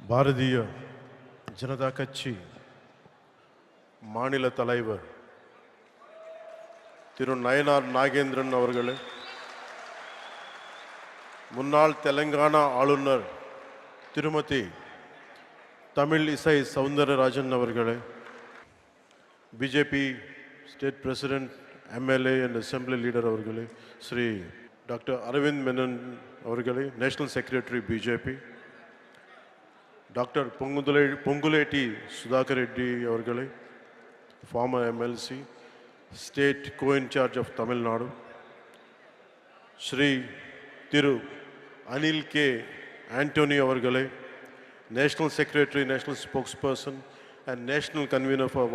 பாரதிய ஜனதா கட்சி மாநில தலைவர் திரு நயனார் நாகேந்திரன் அவர்களே, முன்னாள் தெலுங்கானா ஆளுநர் திருமதி தமிழிசை சவுந்தரராஜன் அவர்களே, BJP state president, MLA and assembly leader அவர்களே, ஸ்ரீ டாக்டர் அரவிந்த் மேனன் அவர்களே, national secretary BJP, doctor Ponguleti Sudhakar Reddy அவர்களே, former MLC, State Co-in-charge of Tamilnadu, Shri Thiru Anil K. Antony அவர்களே, National Secretary, National Spokesperson and National Convener for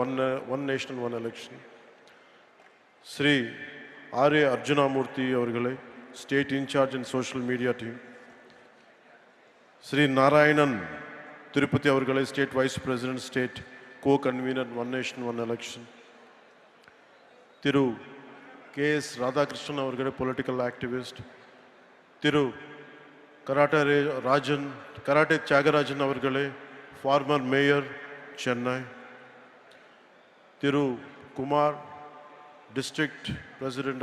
One Nation, One Election, Shri R.A. Arjunamurthy அவர்களே, State In-charge and Social Media Team, Shri Narayanan Tirupati அவர்களே, State Vice President, State Co-Convener, One Nation, One Election, Thiru K.S. Radhakrishnan அவர்களே, Political Activist, Thiru Karate Tyagarajan அவர்களே, Former Mayor, Chennai, Thiru Kumar, District President,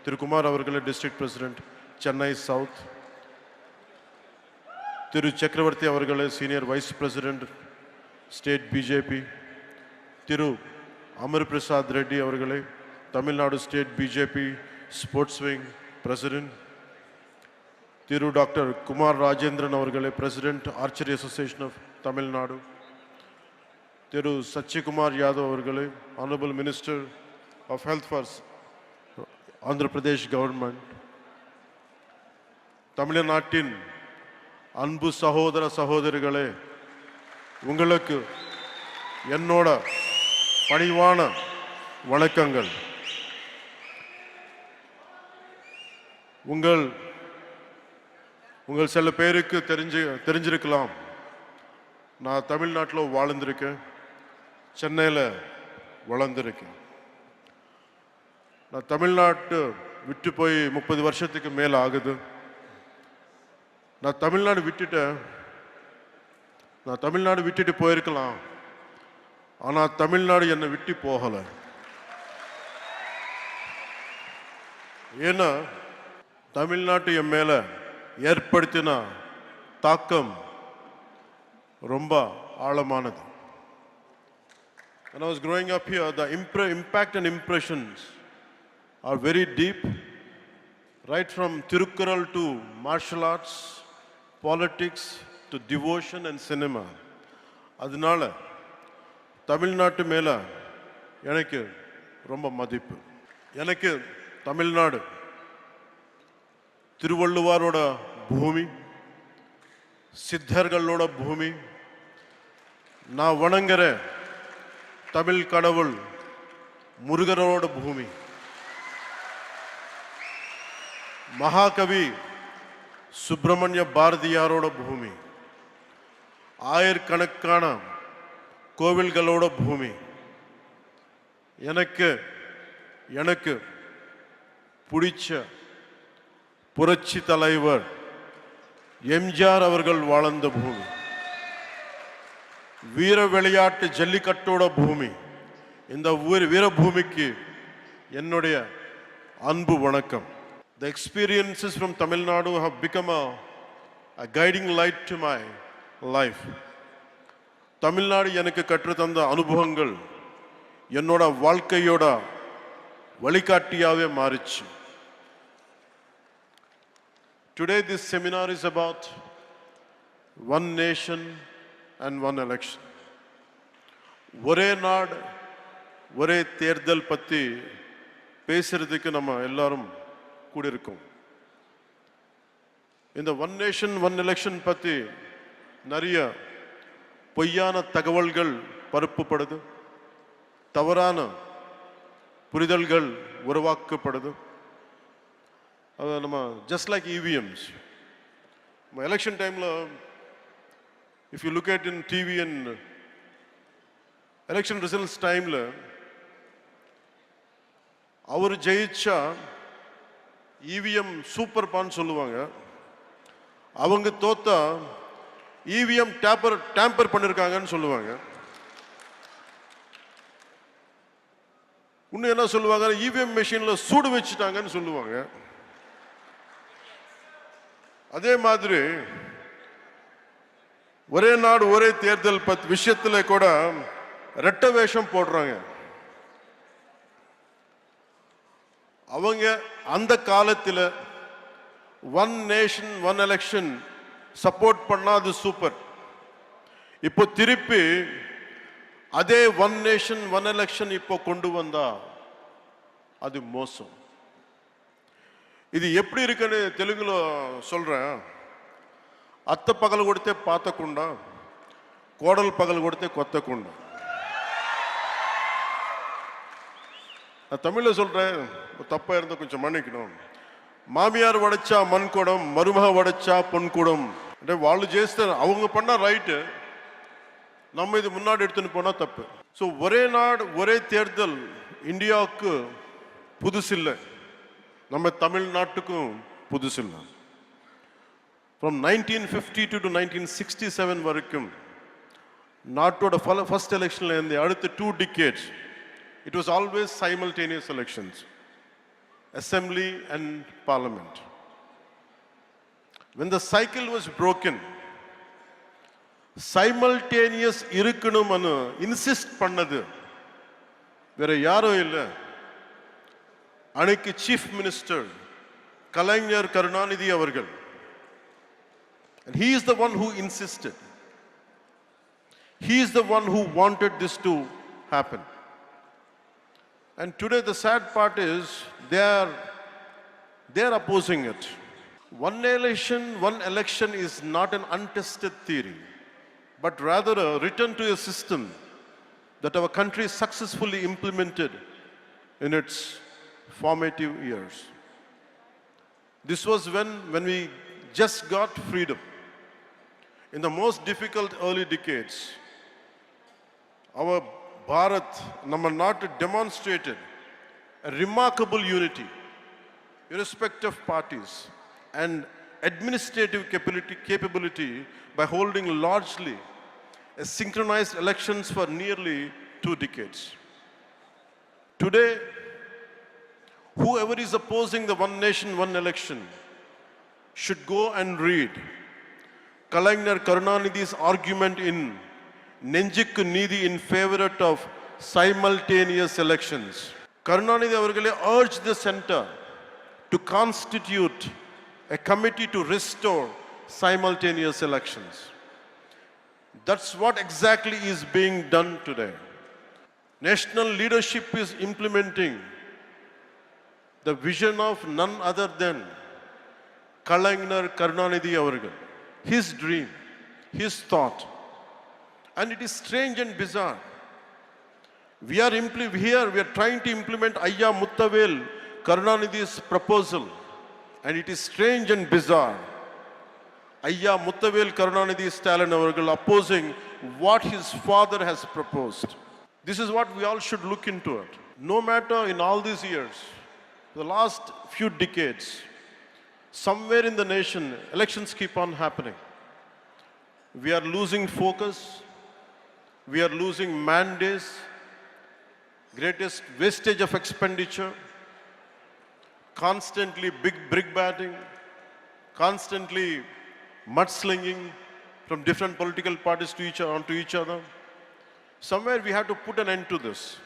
Thiru Kumar அவர்களே, District President, Chennai South, Thiru Chakravarti அவர்களே, Senior Vice President, State BJP, Thiru Amar Prasad Reddy அவர்களே, Tamilnadu State BJP Sports Wing President, Thiru Dr. Kumar Rajendran அவர்களே, President, Archery Association of Tamil Nadu, Thiru Sachikumar Yadav அவர்களே, Honorable Minister of Health for Andhra Pradesh Government, தமிழ்நாட்டின் அன்பு சகோதர சகோதரிகளே, உங்களுக்கு என்னோட பணிவான வணக்கங்கள். உங்கள் சில பேருக்கு தெரிஞ்சிருக்கலாம், நான் தமிழ்நாட்டில் வாழ்ந்திருக்கேன், சென்னையில் வளர்ந்துருக்கேன். நான் தமிழ்நாட்டு விட்டு போய் 30 வருஷத்துக்கு மேலே ஆகுது. நான் தமிழ்நாடு விட்டுட்டு போயிருக்கலாம், ஆனால் தமிழ்நாடு என்னை விட்டு போகலை. ஏன்னா தமிழ்நாட்டு என் மேலே ஏற்படுத்தின தாக்கம் ரொம்ப ஆழமானது. When I was growing up here, the impact and impressions are very deep, right from Tirukkural to martial arts, politics to devotion and cinema. அதனால தமிழ்நாட்டு மேல எனக்கு ரொம்ப மதிப்பு. எனக்கு தமிழ்நாடு திருவள்ளுவரோட பூமி, சித்தர்களோட பூமி, நான் வணங்குற தமிழ் கடவுள் முருகரோட பூமி, மகாகவி சுப்பிரமணிய பாரதியாரோட பூமி, ஆயிரக்கணக்கான கோவில்களோட பூமி. எனக்கு பிடிச்ச புரட்சி தலைவர் எம்ஜிஆர் அவர்கள் வாழ்ந்த பூமி, வீர விளையாட்டு ஜல்லிக்கட்டோட பூமி. இந்த வீரபூமிக்கு என்னுடைய அன்பு வணக்கம். The experiences from Tamil Nadu have become a guiding light to my life. Tamil Nadu எனக்கு கற்றுத்தந்த அனுபவங்கள் என்னோட வாழ்க்கையோட வழிகாட்டியாவே மாறிச்சு. Today this seminar is about one nation and one election. ஒரே நாடு ஒரே தேர்தல் பத்தி பேசுறதுக்கு நம்ம எல்லாரும் கூடியிருக்கோம். இந்த ஒன் நேஷன் ஒன் எலெக்ஷன் பற்றி நிறைய பொய்யான தகவல்கள் பரப்பப்படுது, தவறான புரிதல்கள் உருவாக்கப்படுது. அது நம்ம ஜஸ்ட் லைக் EVMs. எலெக்ஷன் டைமில் if you look at in TV and election results டைமில் அவர் ஜெயிச்சா EVM சூப்பர் பான்னு சொல்லுவாங்க, அவங்க தோத்தா இவிஎம் டேம்பர் பண்ணிருக்காங்கன்னு சொல்லுவாங்க. இன்னும் என்ன சொல்லுவாங்க, இவிஎம் மெஷின்ல சூடு வச்சுட்டாங்கன்னு சொல்லுவாங்க. அதே மாதிரி ஒரே நாடு ஒரே தேர்தல் விஷயத்துல கூட ரெட்ட வேஷம் போடுறாங்க. அவங்க அந்த காலத்தில் one nation one election support பண்ணா அது சூப்பர். இப்போ திருப்பி அதே ஒன் நேஷன் ஒன் எலெக்ஷன் இப்போ கொண்டு வந்தா அது மோசம். ఇది எப்படி இருக்குன்னு తెలుగులో சொல்றேன். అత్త పగలు కొడితే పాతకుండా, కోడలు పగలు కొడితే కొత్తకుండా. நான் தமிழில் சொல்றேன், தப்பா இருந்தால் கொஞ்சம் மன்னிக்கணும். మామియార్ వడచ్చా మన్కోడం, మరుమహ వడచ్చా పొన్కోడం. అంటే వాళ్ళు చేస్తే அவங்க பண்ணா ரைட்டு, நம்ம இது முன்னாடி எடுத்துன்னு போனா தப்பு. ஸோ ஒரே நாடு ஒரே தேர்தல் இந்தியாவுக்கு புதுசில்லை, நம்ம தமிழ்நாட்டுக்கும் புதுசில்லை. ஃப்ரம் 1952 to 1967 வரைக்கும் நாட்டோட ஃபர்ஸ்ட் எலெக்ஷன்ல இருந்து அடுத்த 2 decades it was always simultaneous elections, assembly and parliament. When the cycle was broken, simultaneous இருக்கணும்னு இன்சிஸ்ட் பண்ணது வேற யாரோ இல்லை, அன்னைக்கு சீஃப் மினிஸ்டர் கலைஞர் கருணாநிதி அவர்கள். And he is the one who insisted. He is the one who wanted this to happen. And today the sad part is they are opposing it. One election is not an untested theory, but rather a return to a system that our country successfully implemented in its formative years. This was when we just got freedom. In the most difficult early decades, our Bharat, நம்ம நாட்டு demonstrated a remarkable unity, irrespective of parties, and administrative capability by holding largely a synchronized elections for nearly 2 decades. Today, whoever is opposing the one nation, one election should go and read Kalyan Karunanidhi's argument in Nenjikku Needhi in favor of simultaneous elections. Karunanidhi avargale urged the center to constitute a committee to restore simultaneous elections. That's what exactly is being done today. National leadership is implementing the vision of none other than Kalyan Karunanidhi avargal. His dream, his thought. And it is strange and bizarre. We are trying to implement Ayya Muttavel Karunanidhi's proposal. And it is strange and bizarre. Ayya Muttavel Karunanidhi Stalin avargal opposing what his father has proposed. This is what we all should look into it. No matter in all these years, the last few decades, somewhere in the nation, elections keep on happening. We are losing focus. We are losing mandates, greatest wastage of expenditure, constantly big brick batting, constantly mudslinging from different political parties onto each other. Somewhere we have to put an end to this.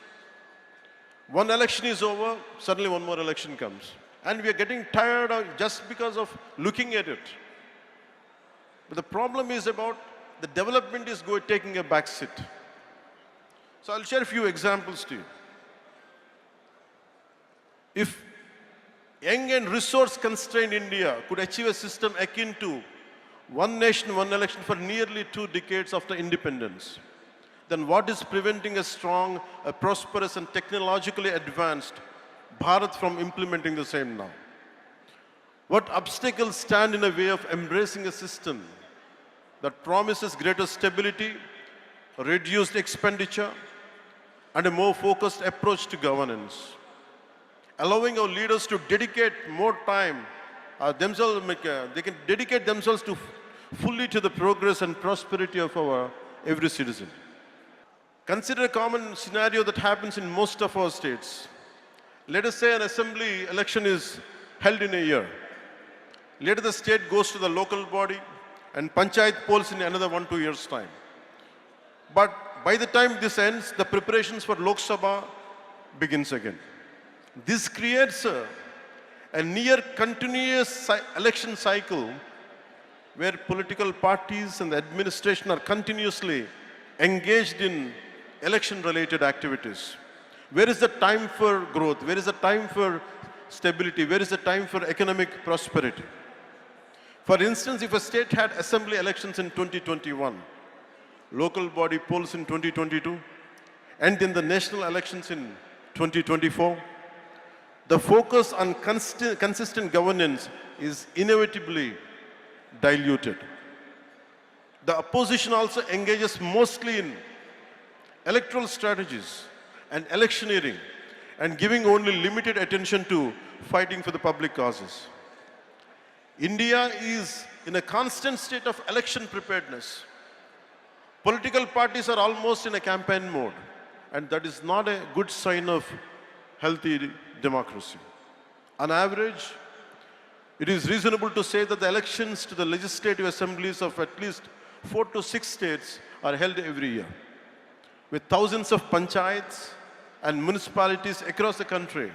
One election is over, suddenly one more election comes. And we are getting tired of just because of looking at it. But the problem is about the development is taking a back seat. So I'll share a few examples to you. If young and resource-constrained India could achieve a system akin to one nation, one election for nearly 2 decades after independence, then what is preventing a strong, a prosperous and technologically advanced Bharat from implementing the same now? What obstacles stand in the way of embracing a system that promises greater stability, reduced expenditure, and a more focused approach to governance? Allowing our leaders to dedicate more time, they can dedicate themselves to fully to the progress and prosperity of our every citizen. Consider a common scenario that happens in most of our states. Let us say an assembly election is held in a year. Later the state goes to the local body and panchayat polls in another 1-2 years' time. But by the time this ends, the preparations for Lok Sabha begins again. This creates a near continuous election cycle where political parties and the administration are continuously engaged in election-related activities. Where is the time for growth? Where is the time for stability? Where is the time for economic prosperity? For instance, if a state had assembly elections in 2021, local body polls in 2022, and then the national elections in 2024, the focus on consistent governance is inevitably diluted. The opposition also engages mostly in electoral strategies and electioneering and giving only limited attention to fighting for the public causes. India is in a constant state of election preparedness. Political parties are almost in a campaign mode, and that is not a good sign of healthy democracy. On average, it is reasonable to say that the elections to the legislative assemblies of at least 4 to 6 states are held every year. With thousands of panchayats and municipalities across the country,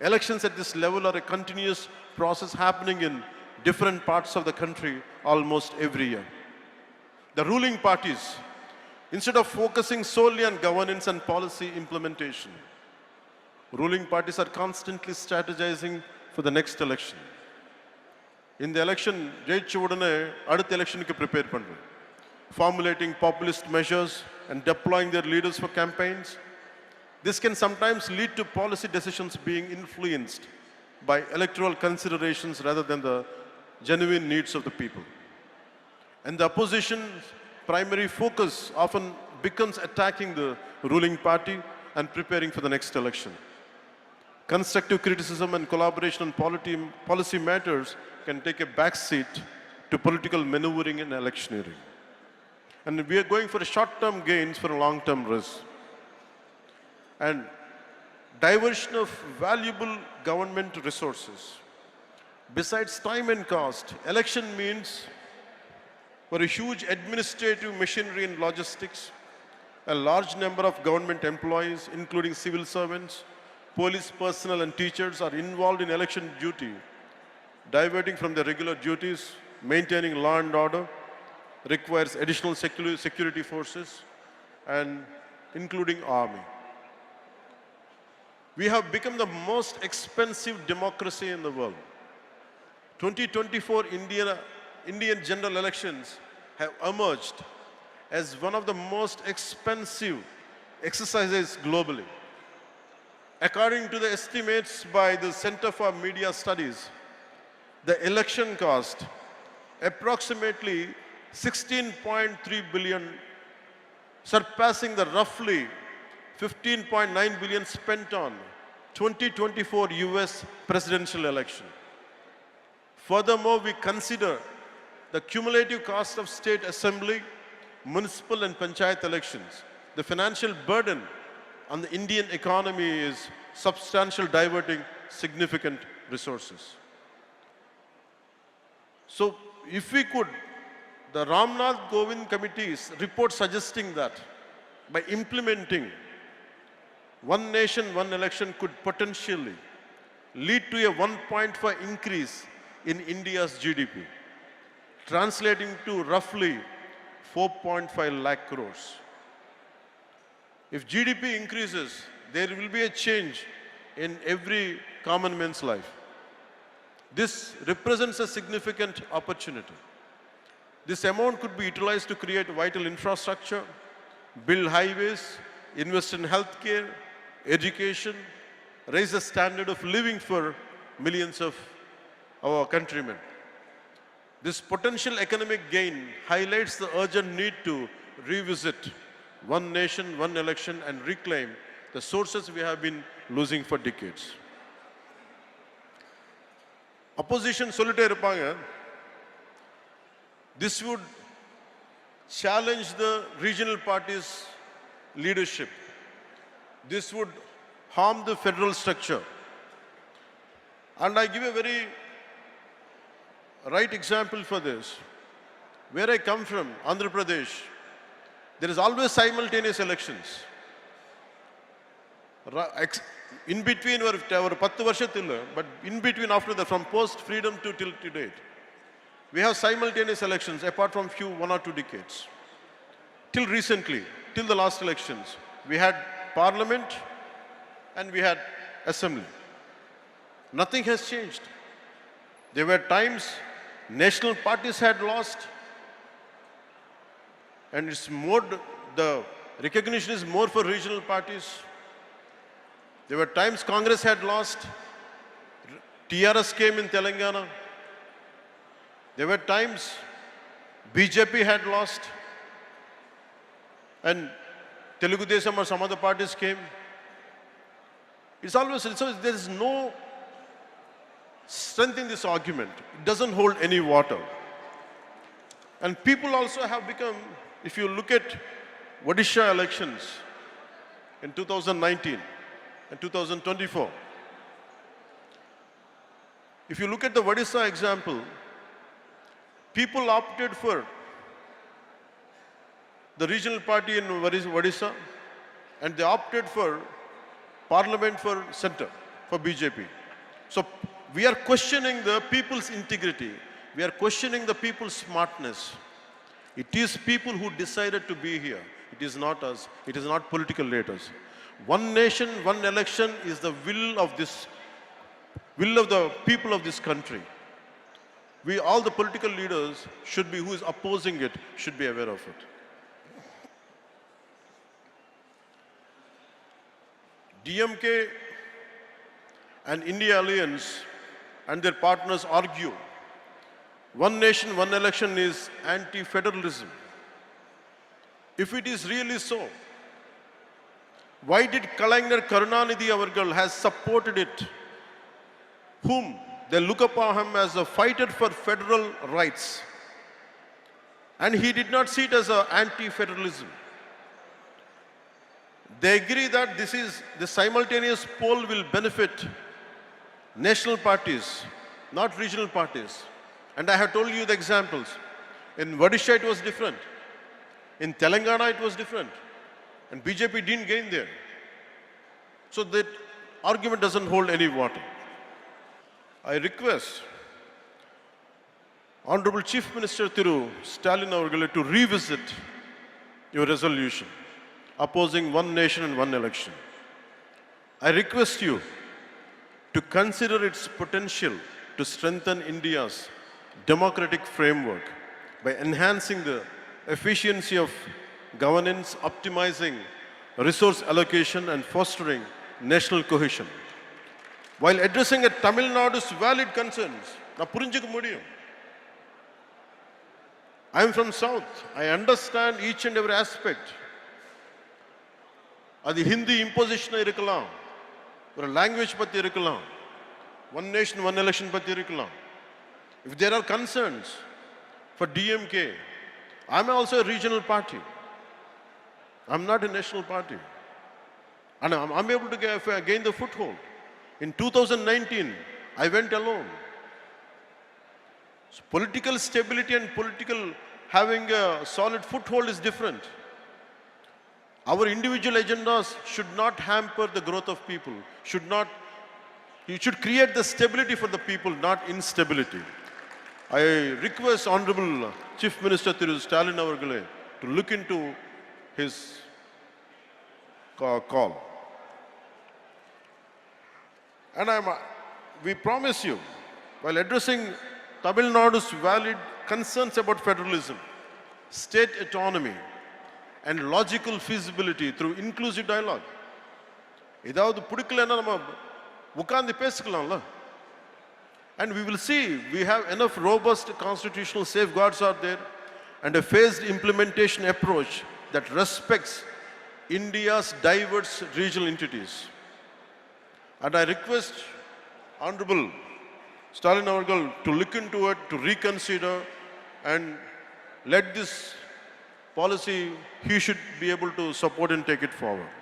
elections at this level are a continuous process happening in different parts of the country almost every year. The ruling parties, instead of focusing solely on governance and policy implementation, ruling parties are constantly strategizing for the next election. In the election, ஜெயிச்ச உடனே அடுத்த எலெக்ஷனுக்கு prepare பண்றது. Formulating populist measures and deploying their leaders for campaigns. This can sometimes lead to policy decisions being influenced by electoral considerations rather than the genuine needs of the people. And the opposition's primary focus often becomes attacking the ruling party and preparing for the next election. Constructive criticism and collaboration on policy matters can take a back seat to political maneuvering and electioneering. And we are going for short-term gains for a long-term risk. And diversion of valuable government resources. Besides time and cost, election means for a huge administrative machinery and logistics, a large number of government employees, including civil servants, police personnel and teachers are involved in election duty, diverting from their regular duties, maintaining law and order, requires additional security forces, and including army. We have become the most expensive democracy in the world. 2024 Indian general elections have emerged as one of the most expensive exercises globally. According to the estimates by the Center for Media Studies, the election cost approximately 16.3 billion, surpassing the roughly 15.9 billion spent on 2024 US presidential election. Furthermore, we consider the cumulative cost of state assembly, municipal and panchayat elections. The financial burden on the Indian economy is substantial, diverting significant resources. So, if we could, the Ramnath Govind Committee's report suggesting that by implementing one nation, one election could potentially lead to a 1.5 increase in India's GDP, translating to roughly 4.5 lakh crores. If GDP increases, there will be a change in every common man's life. This represents a significant opportunity. This amount could be utilized to create vital infrastructure, build highways, invest in healthcare, education, raise the standard of living for millions of our countrymen. This potential economic gain highlights the urgent need to revisit one nation, one election and reclaim the sources we have been losing for decades. Opposition சொல்லிட்டே இருப்பாங்க, This would challenge the regional parties' leadership. This would harm the federal structure. And I give a very right example for this. Where I come from, Andhra Pradesh, there is always simultaneous elections. In between, or 10 varshathilla, but in between after that, from post-freedom to till to date, we have simultaneous elections apart from few 1 or 2 decades. Till recently, till the last elections, we had parliament and we had assembly. Nothing has changed. There were times national parties had lost, and it's more, the recognition is more for regional parties. There were times Congress had lost, TRS came in Telangana. There were times BJP had lost, and Telugu Desam or some other parties came. It's always, so there is no strength in this argument. It doesn't hold any water. And people also have become, if you look at Odisha elections in 2019 and 2024, if you look at the Odisha example, people opted for the regional party in Odisha, and they opted for parliament for center, for BJP. So we are questioning the people's integrity. We are questioning the people's smartness. It is people who decided to be here. It is not us. It is not political leaders. One nation, one election is the will of the people of this country. We, all the political leaders should be, who is opposing it, should be aware of it. DMK and India Alliance and their partners argue one nation, one election is anti-federalism. If it is really so, why did Kalaignar Karunanidhi Avargal has supported it, whom they look upon him as a fighter for federal rights, and he did not see it as an anti-federalism? They agree that the simultaneous poll will benefit national parties, not regional parties. And I have told you the examples. In Odisha it was different. In Telangana it was different. And BJP didn't gain there. So that argument doesn't hold any water. I request Honorable Chief Minister Thiru Stalin Avargale to revisit your resolution opposing one nation and one election. I request you to consider its potential to strengthen India's democratic framework by enhancing the efficiency of governance, optimizing resource allocation, and fostering national cohesion. While addressing Tamilnadu's valid concerns, I am from South. I understand each and every aspect. அது Hindi imposition இருக்கலாம், ஒரு language பற்றி இருக்கலாம், one nation one election பற்றி இருக்கலாம். If there are concerns for DMK, I'm also a regional party. I'm not a national party. And I'm able to gain the foothold. In 2019, I went alone. So political stability and having a solid foothold is different. Our individual agendas should not hamper the growth of people. You should create the stability for the people, not instability. I request Honorable Chief Minister Thiru Stalin Avargale to look into his call. And we promise you, while addressing Tamil Nadu's valid concerns about federalism, state autonomy, and logical feasibility through inclusive dialogue. ஏதாவது பிடிக்கலன்னா நம்ம உட்கார்ந்து பேசிக்கலாம்ல. And we will see, we have enough robust constitutional safeguards out there and a phased implementation approach that respects India's diverse regional entities. And I request Honorable Stalin Avargal to look into it, to reconsider, and let this policy he should be able to support and take it forward.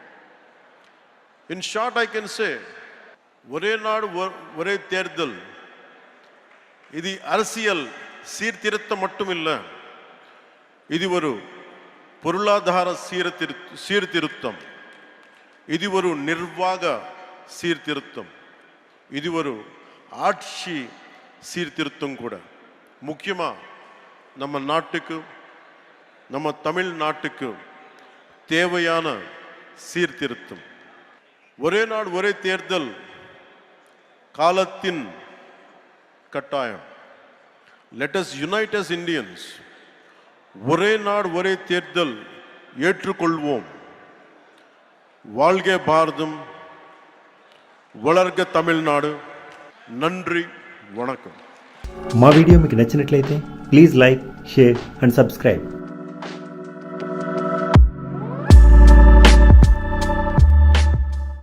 In short, I can say, ஒரே நாடு ஒரே தேர்தல் இது அரசியல் சீர்திருத்தம் மட்டுமில்லை, இது ஒரு பொருளாதார சீர்திருத்தம், இது ஒரு நிர்வாக சீர்திருத்தம், இது ஒரு ஆட்சி சீர்திருத்தம் கூட. முக்கியமா நம்ம நாட்டுக்கு, நம்ம தமிழ்நாட்டுக்கு தேவையான சீர்திருத்தம். ஒரே நாடு ஒரே தேர்தல் காலத்தின் கட்டாயம். Let us unite as Indians. ஒரே நாடு ஒரே தேர்தல் ஏற்றுக்கொள்வோம். வாழ்க பாரதம், வளர்க தமிழ்நாடு. நன்றி, వణకం. మా వీడియో మీకు నచ్చినట్లయితే please like, share and subscribe.